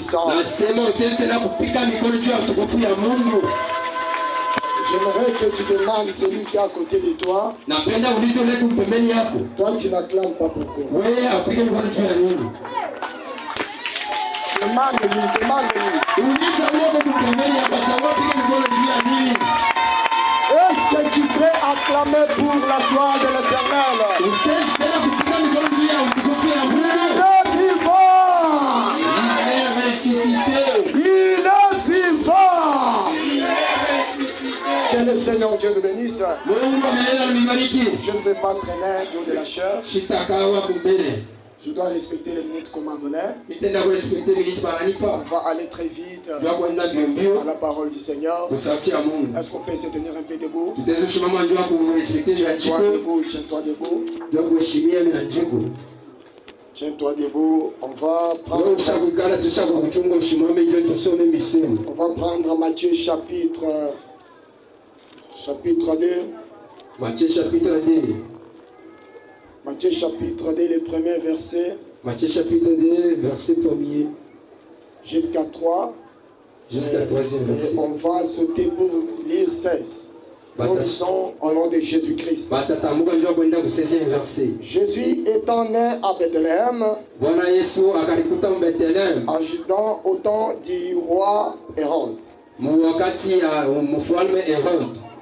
Tout-Puissant. J'aimerais que tu demandes celui qui est à côté de toi. Toi, tu n'acclames pas pourquoi. Demande-lui, demande-lui. Est-ce que tu peux acclamer pour la gloire de l'Éternel? Il est vivant. Que le Seigneur Dieu te bénisse. Je ne vais pas traîner du haut de la chair. Je dois respecter les minutes qu'on m'a données. On va aller très vite à la parole du Seigneur. Est-ce qu'on peut se tenir un peu debout? Tiens-toi debout, tiens-toi debout. Tiens-toi debout. On va prendre Matthieu chapitre 2. Matthieu chapitre 2. Matthieu chapitre 2, le premier verset. Matthieu chapitre 2, verset 1er. Jusqu'à 3. Jusqu'à 3e verset. On va sauter pour lire 16. Nous lisons au nom de Jésus-Christ. Jésus étant né à Bethléem, ajoutant au temps du roi Hérode.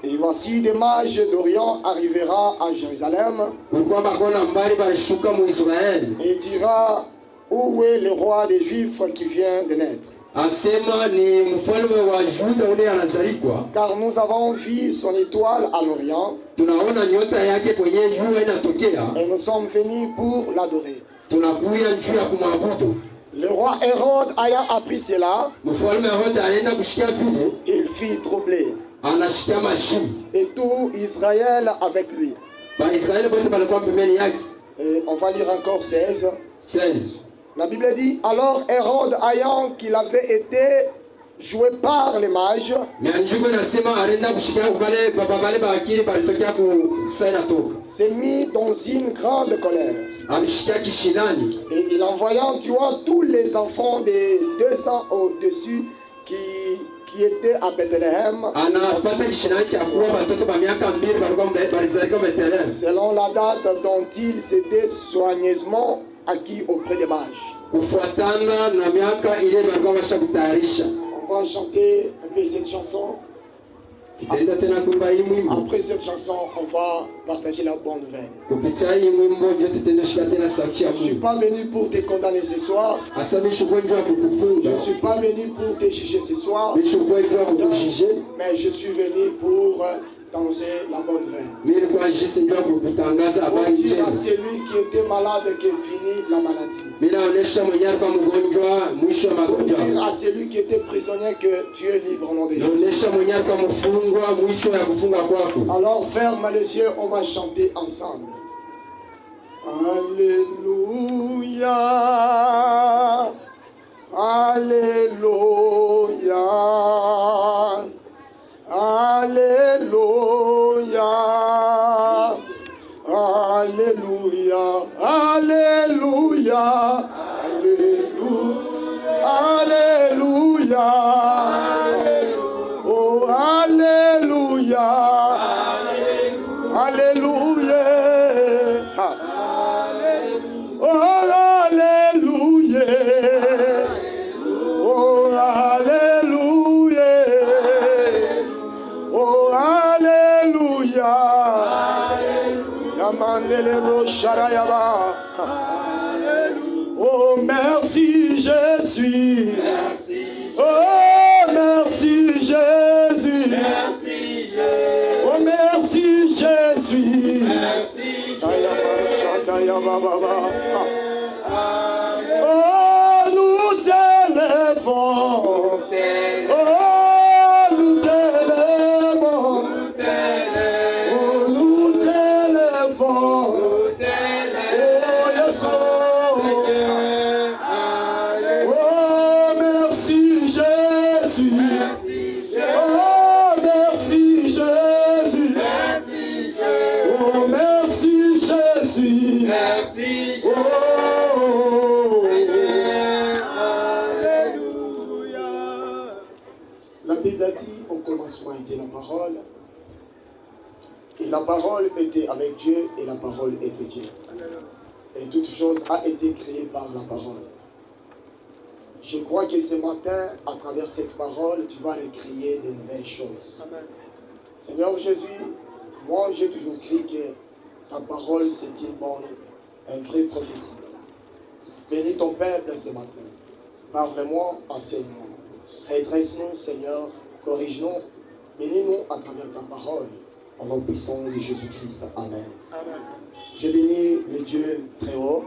Et voici des mages d'Orient arrivera à Jérusalem et dira où est le roi des Juifs qui vient de naître. Car nous avons vu son étoile à l'Orient et nous sommes venus pour l'adorer. Le roi Hérode ayant appris cela, il fut troublé. Et tout Israël avec lui. Et on va lire encore 16. La Bible dit, alors Hérode, ayant qu'il avait été joué par les mages, s'est mis dans une grande colère. Et il envoya en tuant tous les enfants des 200 au-dessus qui était à Bethléem, selon la date dont il s'était soigneusement acquis auprès des mages. On va chanter un peu cette chanson. Après cette chanson, on va partager la bonne nouvelle. Je ne suis pas venu pour te condamner ce soir. Je ne suis pas venu pour te juger ce soir. Mais je suis venu pour danser la bonne nouvelle. Pour dire à celui qui était malade qu'il finit la maladie. Pour dire à celui qui était prisonnier que tu es libre au nom de Jésus. Alors ferme les yeux, on va chanter ensemble. Alléluia, Alléluia, Alléluia, Alléluia, Alléluia, Alléluia, oh Alléluia, Alléluia, oh Alléluia, oh Alléluia, oh Alléluia, Yamandele Rosharayaba. Oh merci Jésus, oh merci Jésus, oh merci Jésus, oh nous t'élèvons, oh nous t'élèvons, oh nous t'élèvons, oh yes. Bible a dit, au commencement était la parole. Et la parole était avec Dieu et la parole était Dieu. Et toute chose a été créée par la parole. Je crois que ce matin, à travers cette parole, tu vas recréer de nouvelles choses. Amen. Seigneur Jésus, moi j'ai toujours cru que ta parole c'est une bonne, une vraie prophétie. Bénis ton peuple ce matin. Parle-moi, enseigne-moi. Redresse-nous, Seigneur, corrige-nous. Bénis-nous à travers ta parole. Au nom puissant de Jésus-Christ. Amen. Amen. Je bénis le Dieu très haut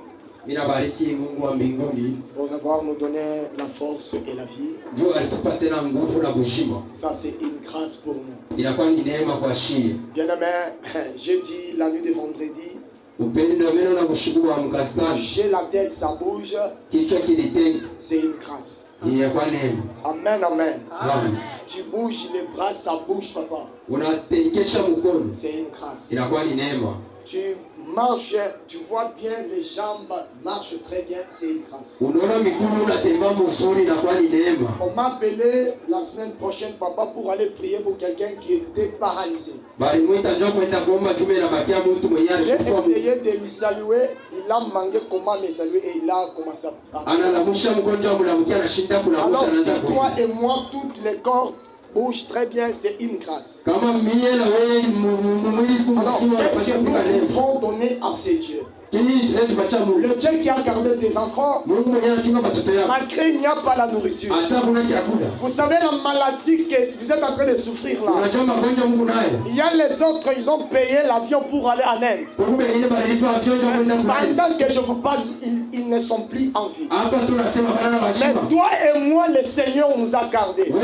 pour avoir nous donné la force et la vie. Ça c'est une grâce pour nous. Bien aimé, j'ai dit la nuit de vendredi, j'ai la tête, ça bouge. C'est une grâce. Amen, amen. Tu bouges les bras, ça bouge, papa. C'est une grâce. Tu marches, tu vois bien, les jambes marchent très bien, c'est une grâce. On m'a appelé la semaine prochaine, papa, pour aller prier pour quelqu'un qui était paralysé. J'ai essayé de lui saluer, il a demandé comment me saluer et il a commencé à parler. Alors si toi et moi, tous les corps bouge très bien, c'est une grâce. Alors, qu'est-ce que nous pouvons donner à ces dieux? Le Dieu qui a gardé tes enfants, malgré il n'y a pas la nourriture. Vous savez la maladie que vous êtes en train de souffrir là. Il y a les autres, ils ont payé l'avion pour aller en Inde. Pendant que je vous parle, ils ne sont plus en vie. Mais toi et moi, le Seigneur nous a gardés.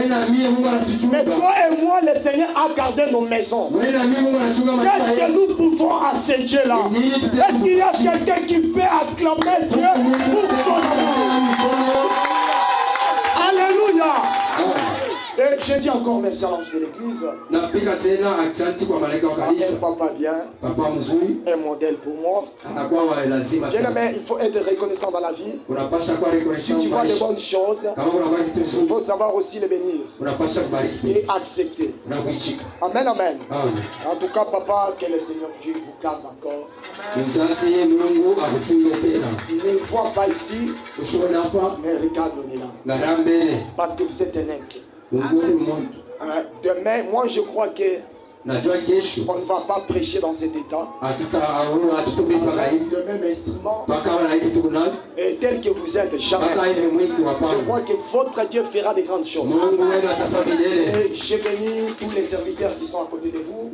Mais toi et moi, le Seigneur a gardé nos maisons. Qu'est-ce que nous pouvons à ces dieux-là? Est-ce qu'il y a quelqu'un qui peut acclamer Dieu pour son amour? Alléluia. Et je dis encore merci à l'ange de l'église. Elle papa bien. Un modèle pour moi. Mais il faut être reconnaissant dans la vie. Si tu vois de bonnes choses, il faut savoir aussi les bénir et accepter. Amen, amen. En tout cas, papa, que le Seigneur Dieu vous garde encore. Il ne voit pas ici, mais regarde au-delà. Parce que vous êtes un aigle. Demain, moi je crois que on ne va pas prêcher dans cet état. Le même instrument. Et tel que vous êtes, jamais. Je crois que votre Dieu fera des grandes choses. Et j'ai béni tous les serviteurs qui sont à côté de vous.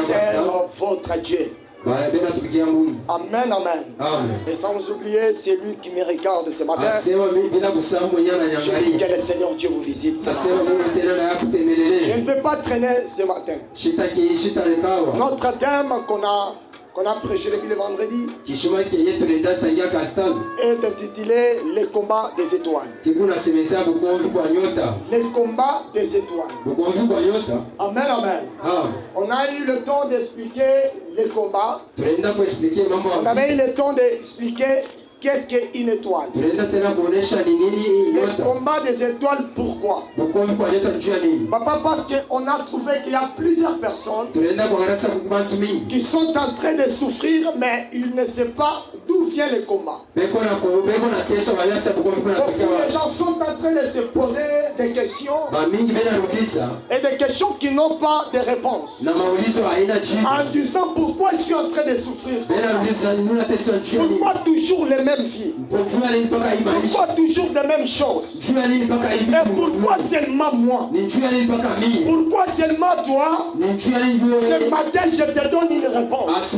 C'est votre Dieu. Amen, amen. Et sans oublier, c'est lui qui me regarde ce matin. Je dis que le Seigneur Dieu vous visite. Je ne vais pas traîner ce matin. Notre thème qu'on a prêché depuis le vendredi est intitulé Les combats des étoiles. Les combats des étoiles. Amen, amen. On a eu le temps d'expliquer les combats. On avait eu le temps d'expliquer qu'est-ce qu'une étoile. Le combat des étoiles, pourquoi? Papa, parce qu'on a trouvé qu'il y a plusieurs personnes qui sont en train de souffrir, mais ils ne savent pas d'où vient le combat. Beaucoup de gens sont en train de se poser des questions et des questions qui n'ont pas de réponse. En disant pourquoi je suis en train de souffrir. Pourquoi toujours les mêmes vies? Pourquoi toujours les mêmes choses? Et pourquoi seulement moi? Pourquoi seulement toi? Ce matin je te donne une réponse.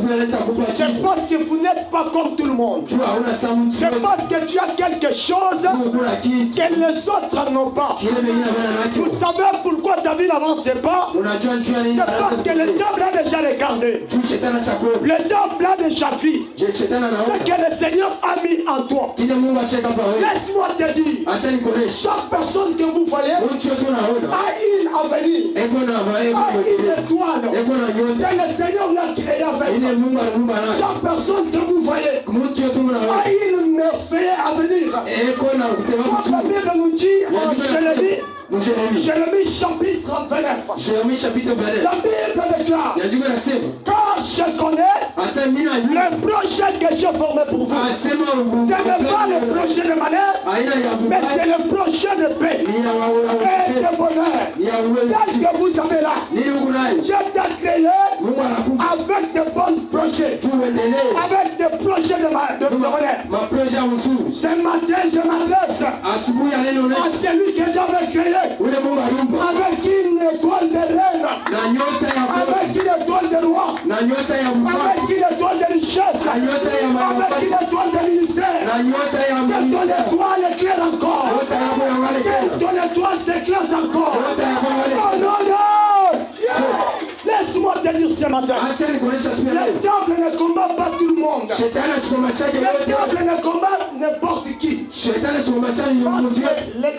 C'est parce que vous n'êtes pas comme tout le monde. C'est parce que tu as quelque chose que les autres n'ont pas. Vous savez pourquoi ta vie n'avance pas? C'est parce que le diable a déjà regardé. Le diable a déjà vu ce que le Seigneur a mis en toi. Laisse-moi te dire, chaque personne que vous voyez a une avenir, a une étoile que le Seigneur l'a créé avec. Chaque personne que vous voyez a une merveilleuse avenir. Comme la Bible nous dit en Jérémie, Jérémie chapitre 29. Jérémie chapitre 29. La Bible déclare, car je connais le projet que j'ai formé pour vous. Ce n'est pas le projet de malheur, mais c'est le projet de paix et de bonheur. Tel que vous savez là, je t'ai créé avec de bons projets, avec des projets de bonheur. Ce matin, je m'adresse à celui que j'avais créé avec une étoile de reine, avec une étoile de roi, avec une étoile de richesse, avec une étoile de ministère. Que ton étoile éclaire encore. Que ton étoile s'éclaire encore. Oh non, non. Laisse-moi te dire ce matin. Le diable ne combat pas tout le monde. Le diable ne combat n'importe qui. Le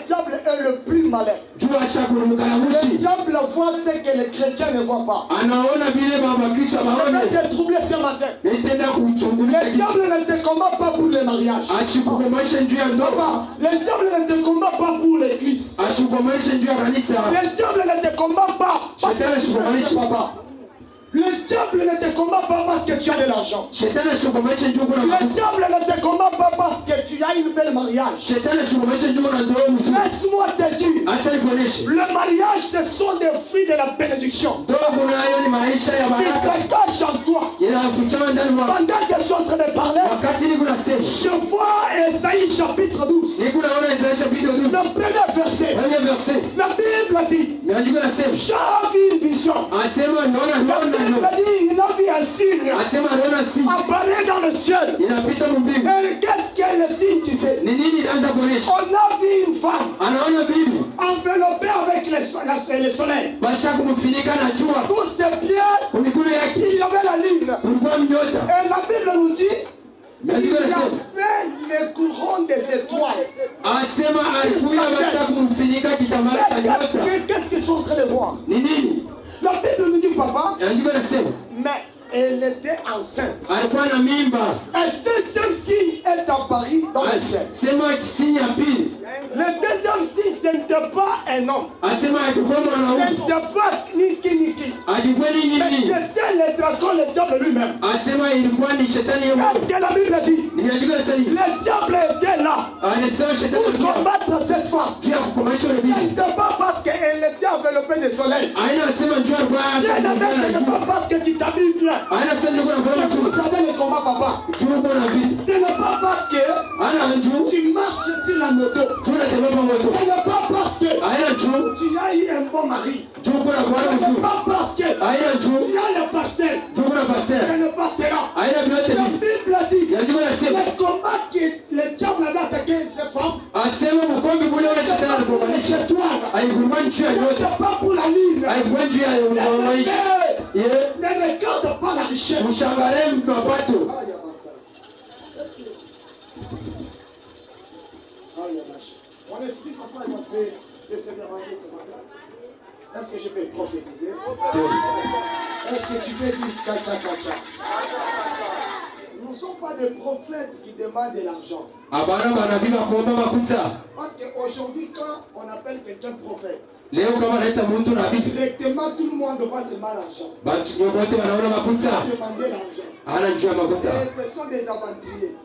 diable est le plus malin. Le diable voit ce que les chrétiens ne voient pas. Je vais te troubler ce matin. Le diable ne te combat pas pour le mariage. Papa, le diable ne te combat pas pour l'église. Le diable ne te combat pas. Papa. Le diable ne te combat pas parce que tu as de l'argent. Le diable ne te combat pas parce que tu as une belle mariage. Laisse-moi te dire, le mariage, ce sont des fruits de la bénédiction. Qui se cachent en toi. Pendant que je suis en train de parler, je vois Esaïe chapitre 12. Le premier verset. La Bible dit, j'ai vu une vision. Il a vu un signe apparaître dans le ciel. Et qu'est-ce que le signe disait? On a vu une femme enveloppée avec le soleil. Tous ses pieds, il y avait la lune. Et la Bible nous dit, il a fait les couronnes des étoiles. Qu'est-ce qu'ils sont en train de voir? La Bible nous dit, papa, mais elle était enceinte. Un deuxième signe est apparu dans le ciel. Le deuxième signe, ce n'était pas un homme. Ce n'était pas Niki. Mais c'était le dragon, le diable lui-même. Qu'est-ce que la Bible dit? Le diable était là pour combattre cette femme. Ce n'était pas parce qu'elle était enveloppée de soleil. Ce n'est pas parce que tu t'habilles bien. Vous savez le combat, papa. Ce n'est pas parce que tu marches sur la moto. Ce n'est pas parce que tu as eu un bon mari. Ce n'est pas parce que tu as le pastel. Ce n'est pas cela. La Bible dit le combat que le diable a attaqué ces femmes. Ce n'est pas pour la ligne. Ne regarde pas la richesse. Mon esprit, papa, m'a fait de se déranger ce matin. Est-ce que je peux prophétiser? Est-ce que tu peux dire caca? Nous ne sommes pas des prophètes qui demandent de l'argent. Parce qu'aujourd'hui, quand on appelle quelqu'un prophète, directement tout le monde voit seulement l'argent. Demander l'argent. Et ce sont des aventuriers.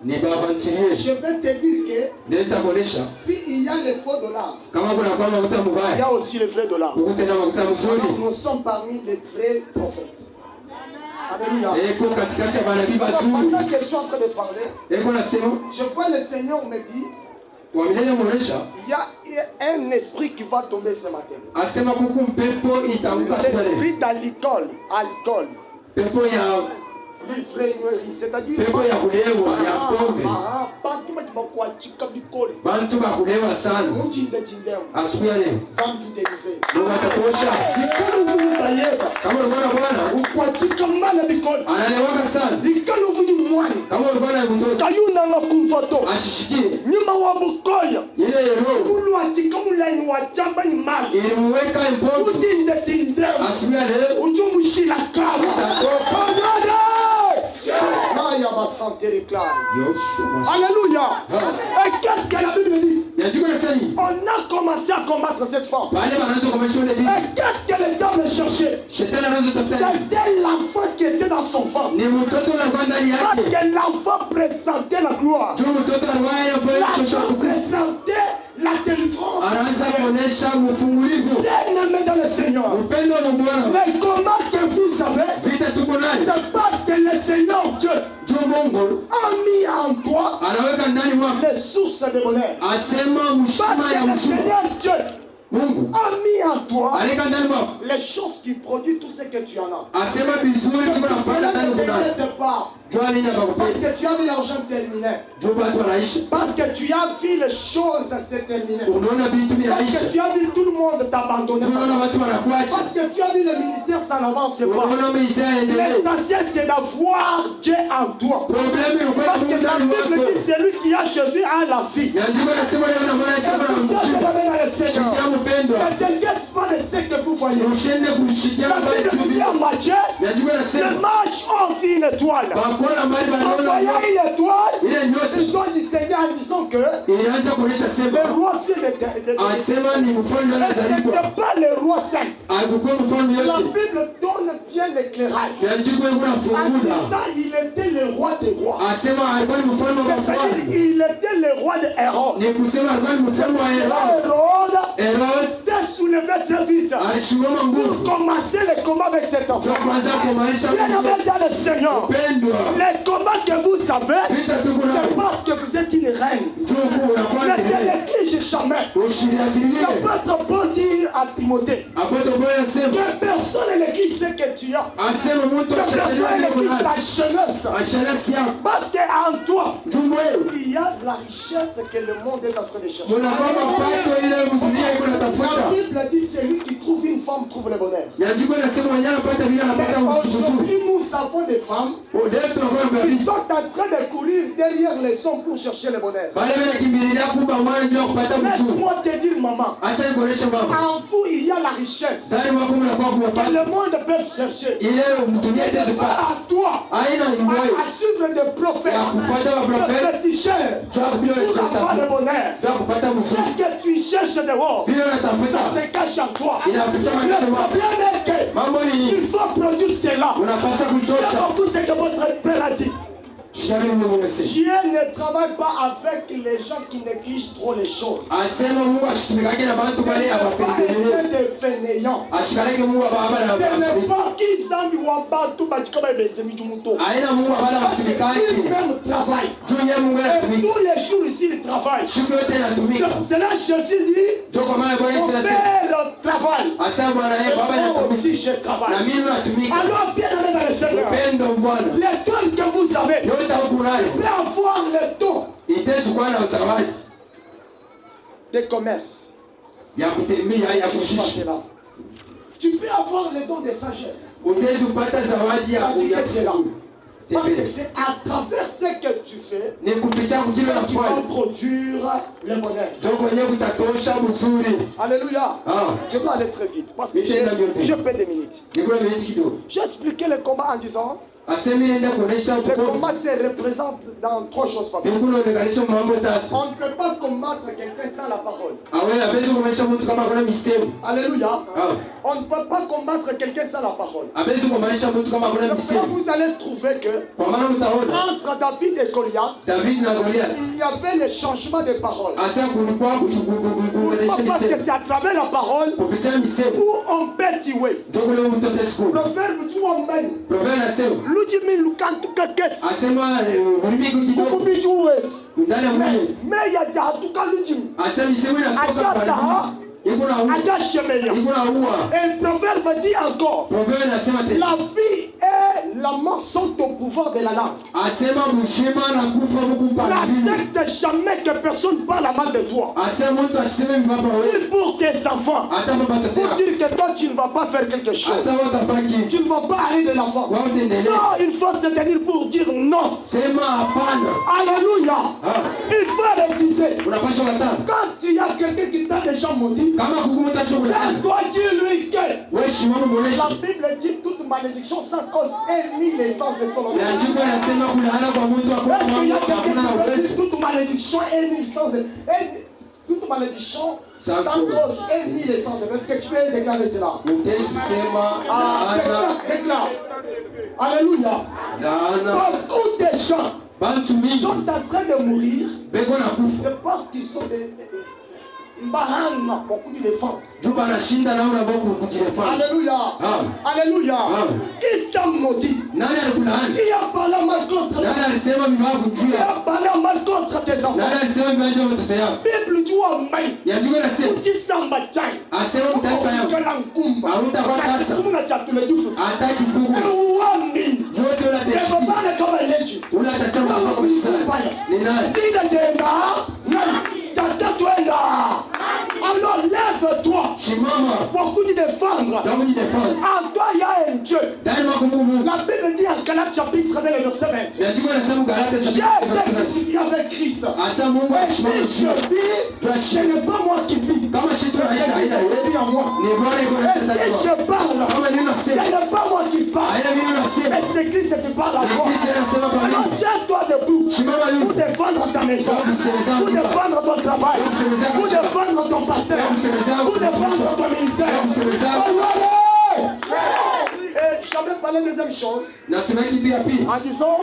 Je vais te dire que s'il y a les faux dollars, il y a aussi les vrais dollars. Nous sommes parmi les vrais prophètes. Alléluia. Pendant que je suis en train de parler, je vois le Seigneur me dire, il y a un esprit qui va tomber ce matin. L'esprit d'alcool. C'est-à-dire alléluia. Et qu'est-ce que la Bible dit? On a commencé à combattre cette femme. Et qu'est-ce que le diable cherchait? C'était l'enfant qui était dans son ventre. Parce que l'enfant présentait la gloire. L'enfant présentait la délivrance. Bien-aimé dans le Seigneur. Les combats que vous avez, c'est parce que le Seigneur Dieu a mis en toi les sources de bonheur. Parce que le Seigneur Dieu a mis en toi les choses qui produisent tout ce que tu en as. Cela ne t'inquiète pas. Parce que tu as vu l'argent terminer. Parce que tu as vu les choses se terminer. Parce que tu as vu tout le monde t'abandonner. Parce que tu as vu le ministère s'en avance pas. L'essentiel c'est d'avoir Dieu en toi. Parce que la Bible dit c'est lui qui a Jésus à la vie. Ne t'inquiète pas de ce que vous voyez. La Bible dit à Matthieu, le marche en fit une étoile. En voyant une étoile, ils sont distingués en disant que le roi fait ce n'était pas le roi saint. La Bible donne bien l'éclairage. En disant il était le roi des rois. C'est-à-dire il était le roi de Hérode. Hérode s'est soulevé très vite pour commencer le combat avec cet enfant. Bien-aimé dans le Seigneur, les combats que vous avez, c'est parce que vous êtes une reine. Ne néglige jamais. L'apôtre Paul dit à Timothée que personne ne néglige ce que tu as. Que personne ne néglige ta jeunesse. Parce qu'en toi, il y a la richesse que le monde est en train de chercher. La Bible dit celui qui trouve une femme trouve le bonheur. Aujourd'hui, nous avons des femmes qui sont en train de courir derrière les hommes pour chercher le bonheur. Laisse-moi te dire, maman, en vous il y a la richesse que le monde peut chercher. Pas à toi à suivre des prophètes, des féticheurs pour avoir le bonheur. Ce que tu cherches dehors, ça se cache en toi. Le problème est qu'il faut produire cela. C'est beaucoup ce que votre père a dit. Dieu ne travaille pas avec les gens qui négligent trop les choses. Ce n'est pas des fainéants. Ce n'est pas qu'ils s'en vont pas tout bas comme des amis du mouton. Ils même travaillent. Et tous les jours ici, ils travaillent. C'est là que Jésus dit mon père travaille. Et moi aussi, je travaille. Alors, bien aimé dans le Seigneur, l'école que vous avez, peut avoir le don des commerces. Tu peux avoir le don de sagesse. Parce que c'est à travers ce que tu fais que tu vas produire le bonheur. Alléluia. Je dois aller très vite parce que j'ai peu de minutes. J'ai expliqué le combat en disant le combat se représente dans trois choses. On ne peut pas combattre quelqu'un sans la parole. Alléluia. On ne peut pas combattre quelqu'un sans la parole. Donc vous allez trouver que entre David et Goliath, il y avait le changement de parole. Pourquoi? Parce que c'est à travers la parole où on peut tuer. Proverbe dit Lujimi lukantuka kesi. Mais il y a déjà tout cas Lujimi. Aja shemeya. Et le proverbe dit encore la vie et la mort sont au pouvoir de la langue. N'accepte jamais que personne parle mal de toi. Ni pour tes enfants. Pour dire que toi tu ne vas pas faire quelque chose. Tu ne vas pas aller de l'avant. Non, il faut se tenir pour dire non. Alléluia. Il faut refuser. Quand tu as quelqu'un qui t'a déjà maudit, je dois dire lui que la Bible dit toute malédiction sans cause est ni les sens de ton ordre. Est-ce qu'il y a quelqu'un qui dit toute malédiction est ni sans toute malédiction, sans cause et ni l'essence. Est-ce que tu peux déclarer cela? Déclare. Alléluia. Beaucoup de gens sont en train de mourir. C'est parce qu'ils sont des Mbahana pour coup de défendre. Alléluia. Alléluia. Qui t'a maudit? Qui a parlé mal contre toi? Qui a parlé mal contre tes enfants? Bible dit wa mai. Uti samba chai. Ukala nkumba. Kumuna chakule jufu. Uwami. Yebabane kama leji. Nina jenda. Tata twenda. Alors lève-toi. Beaucoup de défendre. En toi il y a un Dieu. La Bible dit en Galates chapitre 2 verset 20. J'ai été crucifié avec Christ. Et si je vis, ce n'est pas moi qui vis. C'est Christ en moi. Et si je parle, ce n'est pas moi qui parle. Mais c'est Christ qui parle à moi. Alors tiens-toi debout pour défendre ta maison, pour défendre ton travail, pour défendre ton pasteur, pour défendre ton ministère. Et j'avais parlé de deuxième chose. En disant,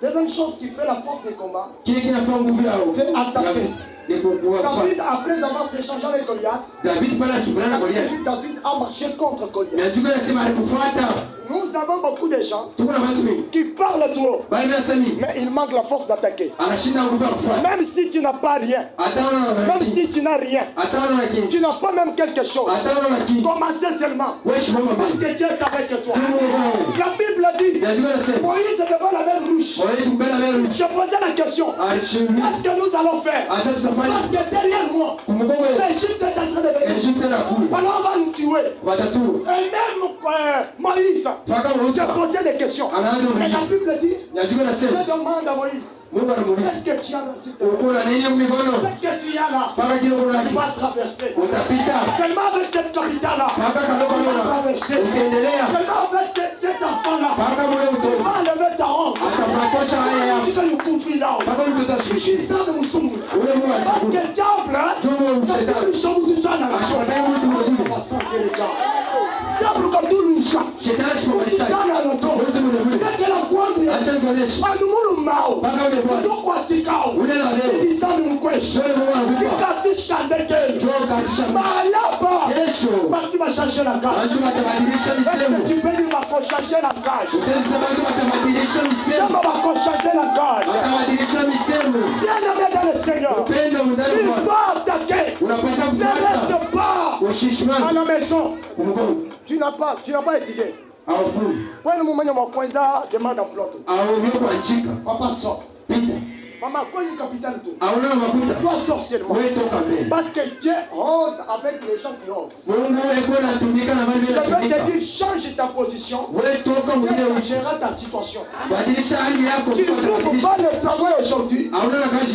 deuxième chose qui fait la force des combats, c'est attaquer. David, après avoir s'échangé avec Goliath, David a marché contre Goliath. Nous avons beaucoup de gens qui parlent trop, mais il manque la force d'attaquer. Même si tu n'as pas rien, même si tu n'as rien, tu n'as pas même quelque chose, commencez seulement, parce que Dieu est avec toi. La Bible dit, Moïse devant la mer Rouge. Je posais la question, qu'est-ce que nous allons faire? Parce que derrière moi, l'Égypte est en train de venir. Alors on va nous tuer. Et même Moïse se posait des questions. Et la Bible dit, je demande à Moïse, qu'est-ce que tu as là? Qu'est-ce que tu as là? Tu vas traverser. Seulement avec cette capitale-là, tu vas traverser. Seulement avec cet enfant-là, tu vas enlever ta honte. Tu vas nous confier là. Tu sais ça de Moussoumou. Parce que le diable, quand nous sommes tous en arrière, on va sentir les gars. Diable comme tout nous chante. C'est dans la loto. C'est que la pointe de la nous mao. Nous quoi tikao. Nous disons nous quoi. Nous cartouche candéquel. Malaba. Parce qu'il va changer la cage. Est-ce que tu peux dire va changer la cage? Comment va changer la cage? Bien aimé dans le Seigneur. Il va attaquer. Ne reste pas à la maison. Tu n'as pas étudié. Quand nous m'avons coinsé, demande un plot. Papa sort. Maman, quoi une capitale tout? Toi sorcièrement. Parce que Dieu rose avec les gens qui osent. Je vais te dire, change ta position. Dieu gérera ta situation. Tu ne trouves pas le travail aujourd'hui.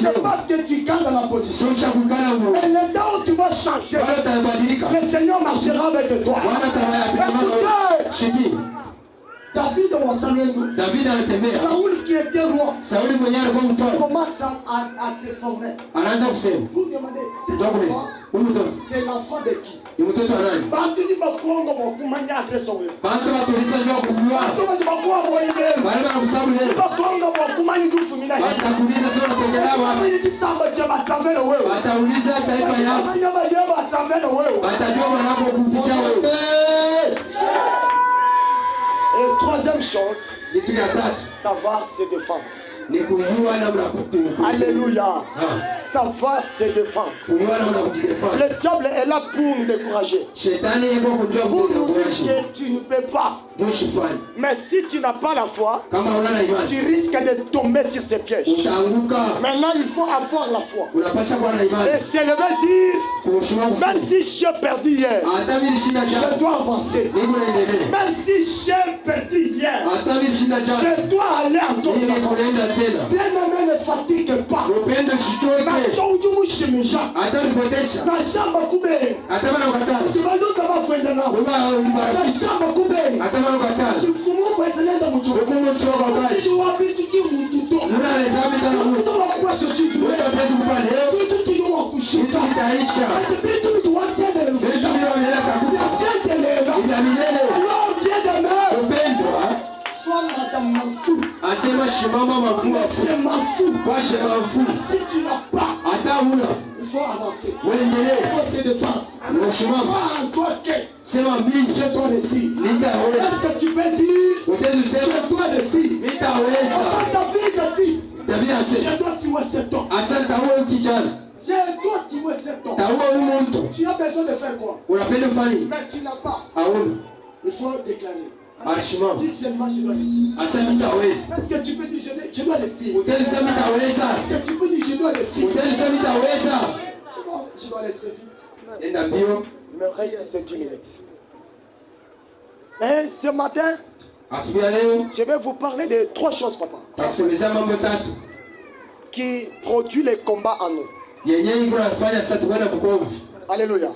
C'est parce que tu gardes la position. Et le temps où tu vas changer, le Seigneur marchera avec toi. Écoutez, David anatembea. Sauli qui était roi. Sauli mwenyewe alikuwa mfalme. Commence à se former. Anaanza kusema. C'est l'enfant de qui? Ni mtoto wa nani? Bantu ni bakongo bakumanya adresa wewe. Bantu batulisa ndio kujua. Bantu bakwa wewe. Bale banakusabu leo. Bakongo bakumanya dufu mina. Batakuuliza sio unatokea wapi? Ni kisamba cha batavero wewe. Batauliza taifa yako. Banyama yao batavero wewe. Batajua wanapokupicha wewe. Et troisième chose, savoir se défendre. Alléluia. Savoir se défendre. Le diable est là pour nous décourager. Pour nous dire que tu ne peux pas. Mais si tu n'as pas la foi, tu risques de tomber sur ces pièges. Maintenant, il faut avoir la foi. Et c'est le même dire, même si j'ai perdu hier, je dois avancer. Même si j'ai perdu hier, je dois aller encore. Bien aimé, ne fatigue pas. Tu vas nous avoir fait de chifumo fweseleza mucho chiwapituki mututo wakwasho chitu chitu chiyo wakushika chitu vitu wachende alors bien demain sois madame Mansou asema shimama mafua c'est Mansou kwa shemafu si tu n'as pas hata una il faut avancer uendelee il faut se défendre unasimama en toi que sema mimi je dois réussir nitaweza est-ce que tu peux dire utezi sema je dois réussir nitaweza David David asema je dois tuer cet homme asante wewe kijana je dois tuer cet homme taua umuntu tu as besoin de faire quoi unapenda kufanya mais tu n'as pas auna il faut déclarer ashimama dis seulement je dois réussir asante nitaweza est-ce que tu peux dire je dois réussir utezi sema nitaweza est-ce que tu peux dire je dois réussir utezi sema nitaweza je dois aller très vite enda mbio il me reste 7 minutes mais ce matin asubuhi ya leo je vais vous parler de 3 choses papa takusemezea mambo tatu qui produit les combats en nous. yenye iko nafanya sasa tuwe na vukovu. Alléluia.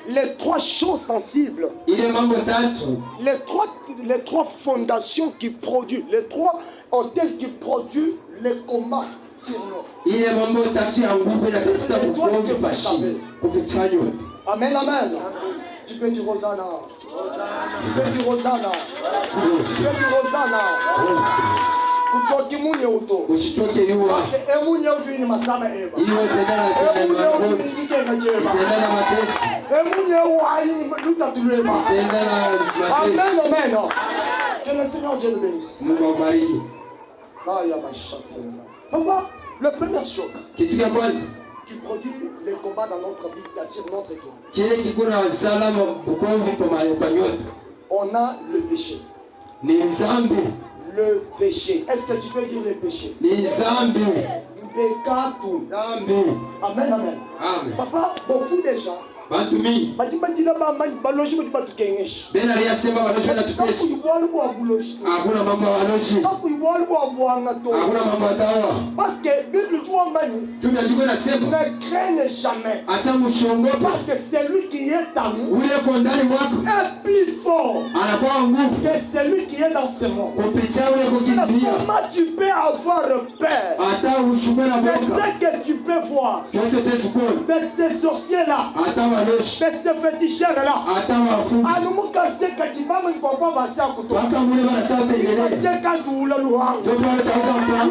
Les 3 choses sensibles, Ile mambo tatu, les trois fondations qui produisent, les 3 hôtels qui produisent les combats sur nous. ile mambo tatu ya nguvu na tafuta vukovu pashi kupichanywa. Amen, amen. Tu peux dire Hosanna. Tu peux dire Hosanna. Tu peux dire Hosanna. Kuchoki munye uto. Usichoke yuwa. Emunye utu ni masama eba. Iwe tendana na Emunye utu ni ngike ngajeba. tendana mateso. Emunye uwa ni luta tulema. Tendana mateso. Amen, amen. Que le Seigneur Dieu nous bénisse. Mungu awabariki. Là, il y a ma chante. Papa, la première chose Kitu cha kwanza qui produit les combats dans notre vie, sur notre étoile, kile kikuna salama bukovu pa nyota on a le péché. ni zambi. Le péché. Est-ce que tu peux dire le péché? Ni zambi. Peccato. Zambi. Amen, amen. Amen. Papa, beaucoup de gens, Bantu mingi bena aliyasema waloshi na tupesu. Hakuna mambo ya waloshi. Hakuna mambo ya dawa. Parce que Bible Tumia jiko nasema ne craignez jamais. asa mshongope. Parce que celui qui est en nous Ule kwa ndani mwako est plus fort anakuwa nguvu que celui qui est dans ce monde. kupitia ule kukimbia. Comment tu peux avoir peur Hata ushume na de boka. ce que tu peux voir? Kyote tesukoni. De ces sorciers-là, Hata waloshi. de ces féticheurs-là. Hata wafu. Waka mule bana sauti ngene. Ndio pale tauza mpaka.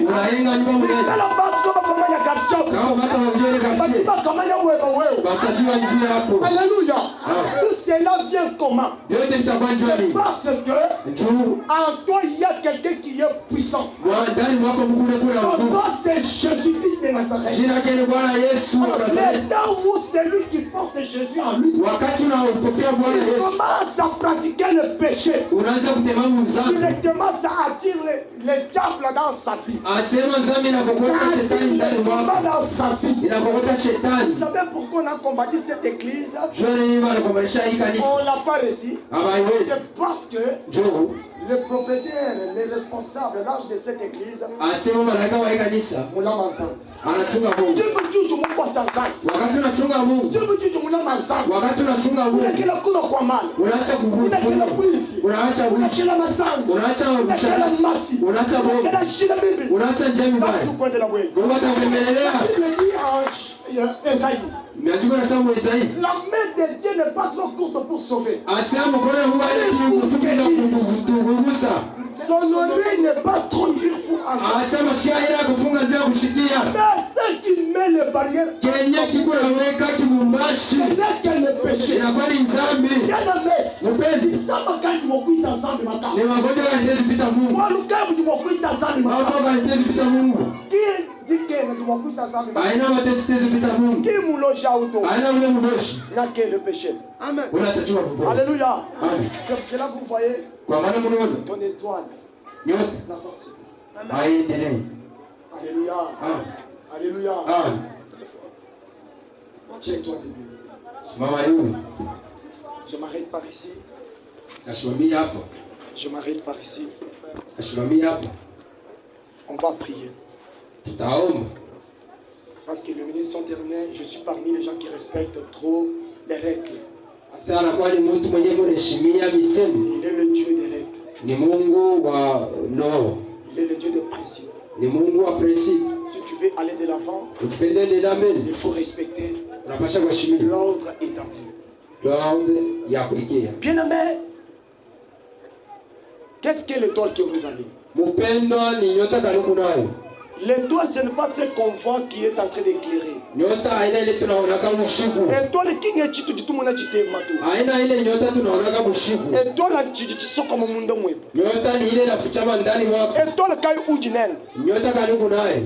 Unainga nyumba mule. Kama bata wangele kabisa. Batajua njia yako. Alléluia. Tout cela vient comment? Yote mtabanjwa nini? Parce que Njoo. en toi il y a quelqu'un qui est puissant. Ndani mwako mkule kule Son nguvu. nom c'est Jésus-Christ de Nazareth. Jina lake ni Bwana Yesu wa Le Nazareti. temps où celui qui porte Jésus en lui, Wakati unaopokea Bwana il Yesu, commence à pratiquer le péché. unaanza kutema mzambi. Il commence à attirer les diables dans sa vie. Asema zambi na kokota Ça shetani attire ndani les combats mwako. dans sa vie. Inakokota shetani. Vous savez pourquoi on a combattu cette église? Jua nini bana kumbalisha hii kanisa? On l'a pas réussi. Hawaiwezi. C'est parce que Njoo. le propriétaire, les responsables, l'âge de cette église, Asema malaika wa hii kanisa on l'a ensemble. anachunga Mungu. Dieu veut dire que mon pote ensemble. Wakati unachunga Mungu, Dieu veut dire que mon âme ensemble. wakati unachunga Vous Mungu, n'avez la cour quoi mal. unaacha kuvuta, unaacha Vous wizi, n'avez la massage. unaacha Vous n'avez la mshahara, mafie. unaacha Vous bomba, n'avez la chine bibi. unaacha njemi Ça, mbaya. c'est le coin de la bouée. Mungu atakuembelea. Il me dit en Esaïe, Miandiko nasema mu Isaia. la main de Dieu n'est pas trop courte pour sauver. Asema mkono wa Mungu alikufukuza kutugusa. Son oreille n'est pas trop dure pour entendre. Asema sikia ila kufunga ndio kushikia. Mais celle qui met les barrières, Kenya kiko na weka kibumbashi. ce n'est qu'un péché. Inakuwa ni dhambi. Bien-aimé, Mupendi. Samba kandi mokuita ensemble maka. Ni magonjwa yanaweza pita Mungu. Kwa lukabu ni mokuita ensemble maka. Mambo yanaweza pita Mungu. Qui dit que ni mokuita ensemble maka? Haina matesi pita Mungu. Qui mouloja auto? Haina ule mdoshi. N'a que le péché. Amen. Unatajua kupoa. Alléluia. Amen. C'est là que vous voyez Kwa maana mnaona ton étoile. yote La force. haendelee. Alléluia. Amen. Alléluia. Amen. Tiens-toi debout. Mama yule Je m'arrête par ici. kasimamia hapo. Je m'arrête par ici. Kasimamia hapo. On va prier. Tutaomba. Parce que les minutes sont terminées. Je suis parmi les gens qui respectent trop les règles. Sana kwa ni mtu mwenye kuheshimia misemo. Il est le Dieu des règles. Ni Mungu wa no. Il est le Dieu des principes. Ni Mungu wa principe. Si tu veux aller de l'avant, il faut respecter l'ordre établi. Bien-aimé, qu'est-ce que l'étoile que vous avez? L'étoile, ce n'est pas ce qu'on voit qui est en train d'éclairer. Étoile qui est chitu du tout mon agité matou. Étoile la chitu so comme mundo mwebo. Étoile kai ujinen.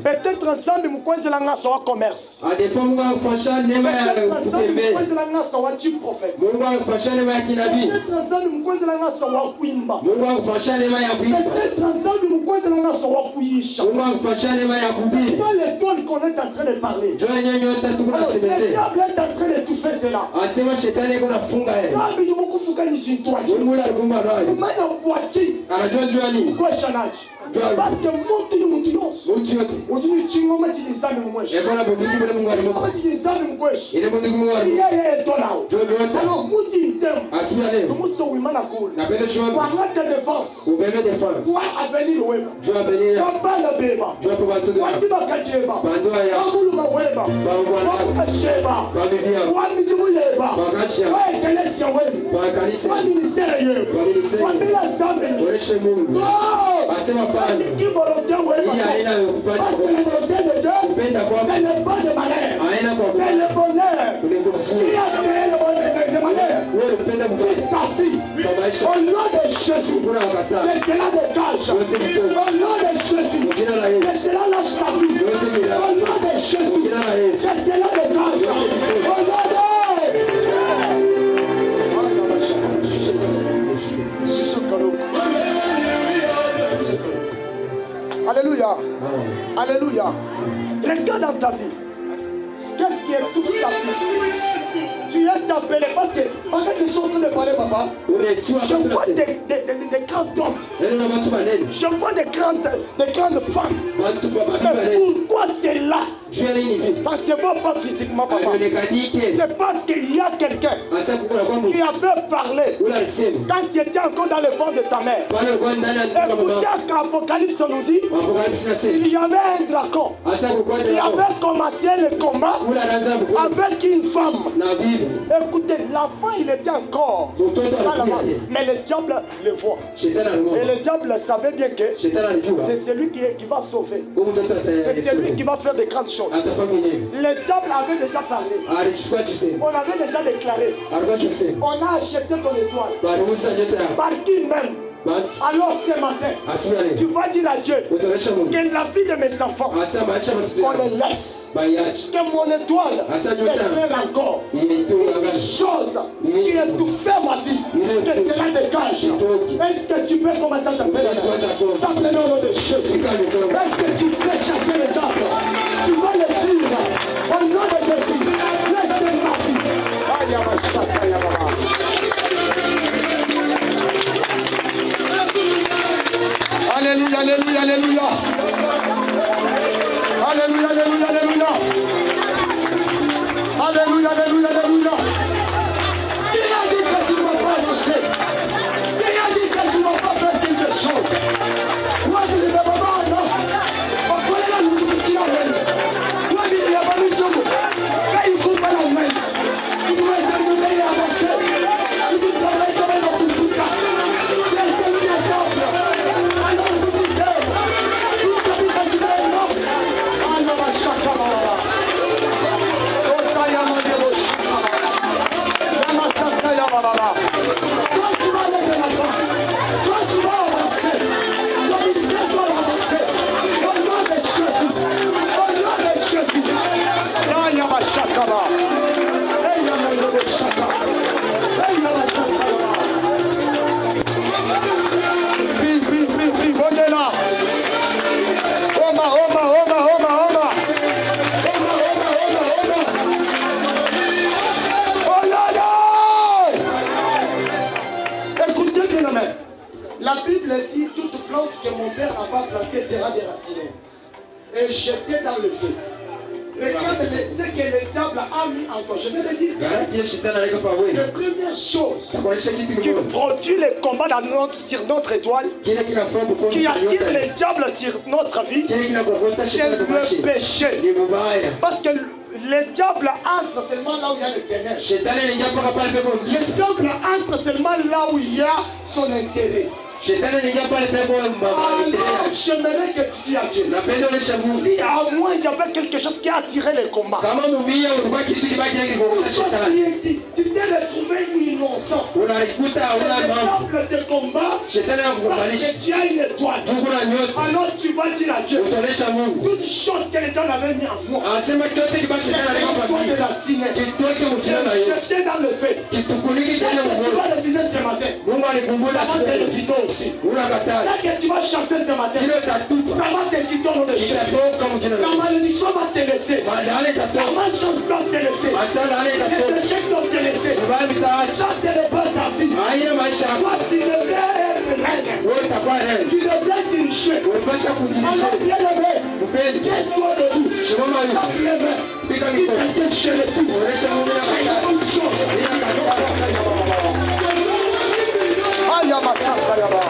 Peut-être ensemble mukwenze la ngasa wa commerce. Peut-être ensemble mukwenze la ngasa wa chief prophète. Peut-être ensemble mukwenze la ngasa wa kuimba. Peut-être ensemble mukwenze la ngasa wa kuisha. C'est pas l'étoile qu'on est en train de parler. Le diable est en train de tout faire cela. Parce que au nom de Jésus, laisse-la dégage. Au nom de Jésus, laisse-la lâche ta vie. Au nom de Jésus, laisse-la dégage. Au nom de Alléluia. Alléluia. Regarde dans ta vie. Qu'est-ce qui est tout ta vie? Tu es appelé parce que pendant qu'ils sont en train de parler, papa, je vois des grands hommes. Je vois des grandes femmes. Mais pourquoi c'est là? Ça ne se voit pas physiquement, papa. C'est parce qu'il y a quelqu'un qui avait parlé quand tu étais encore dans le ventre de ta mère. Écoutez qu'Apocalypse nous dit, il y avait un dragon. Il avait commencé le combat avec une femme. Écoutez, l'enfant il était encore dans la main. Mais le diable le voit. Et le diable savait bien que c'est celui qui va sauver. C'est celui qui va faire de grandes choses. Le diable avait déjà parlé. On avait déjà déclaré. On a acheté ton étoile. Par qui même? Alors ce matin, tu vas dire à Dieu que la vie de mes enfants, on les laisse. Que mon étoile éclaire encore. Une chose qui étouffait ma vie, que cela dégage. Est-ce que tu peux commencer à t'appeler? T'appeler au nom de Jésus. Est-ce que tu peux chasser les diables? Tu vas les dire au nom de Jésus. Laisse ma vie. Alléluia, alléluia, alléluia. Alléluia, alléluia, alléluia. Alléluia, alléluia, alléluia. Qui a dit que tu ne vas pas avancer? Qui a dit que tu ne vas pas faire quelque chose? Moi, je ne vais pas non. On connaît la lutte que tu as faite. Moi, je ne vais pas le jour. Quand il ne coupe pas la main, il doit essayer de avancer. Il doit travailler comme un autre tout ça. Laissez-le bien simple. Alors, je vous dis que tout ce qui est là, alors, ma chaka, toi tu vas aller de l'avant, toi tu vas avancer, ton ministère doit avancer, au nom de Jésus, au nom de Jésus. Raya ma chakaba, Raya ma chaka, Raya ma chakaba. Vive, on est là. Oma. La Bible dit toute plante que mon père n'a pas plantée sera déracinée et jetée dans le feu. Regarde ce que le diable a a mis en toi. Je vais le dire. La première chose qui produit les combats sur notre étoile, qui attire les diables sur notre vie, c'est le péché. Parce que les diables entrent seulement là où il y a le ténèbres. Les diables entrent seulement là où il y a son intérêt. Alors, j'aimerais que tu dis à Dieu, si à moi il y avait quelque chose qui a attiré les combats, tu t'es retrouvé innocent. Le diable te combat parce que tu as une étoile. Alors tu vas dire à Dieu, toute chose que les diable avait mis en moi, c'est soit de la ciné, j'étais dans le fait. Tu vas le viser ce matin. Ça va te le viser aussi. Là que tu vas chasser ce matin, ça va te quitter au nom de Jésus. Ta malédiction va te laisser. Ta malchance doit te laisser. Tes échecs doivent te laisser. Ça c'est le bon ta vie. Toi tu devrais être reine. Tu devrais diriger. Alors bien aimé, qu'est-ce soit de vous? La prière, il t'inquiète chez les fils. C'est la bonne chose. Ayamasaka yaba.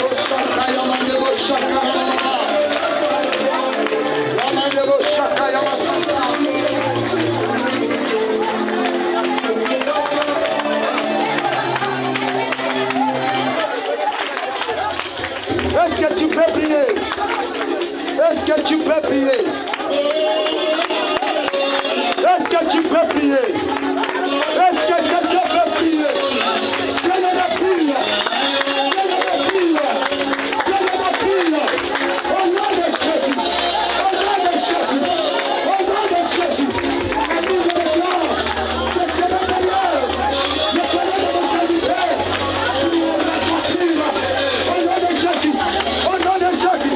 Boshaka yamande boshaka yaba. Yamande boshaka yamasaka. Est-ce que tu peux prier? Est-ce que tu peux prier? Est-ce que tu peux prier? Est-ce que quelqu'un peut prier? Quelle est la prière? Quelle est la prière? Quelle est la prière? Au nom de Jésus! Au nom de Jésus! Au nom de Jésus! Église de Dieu! Je serai meilleur! Je connais de vos serviteurs! Au nom de Jésus! Au nom de Jésus! Au nom de Jésus!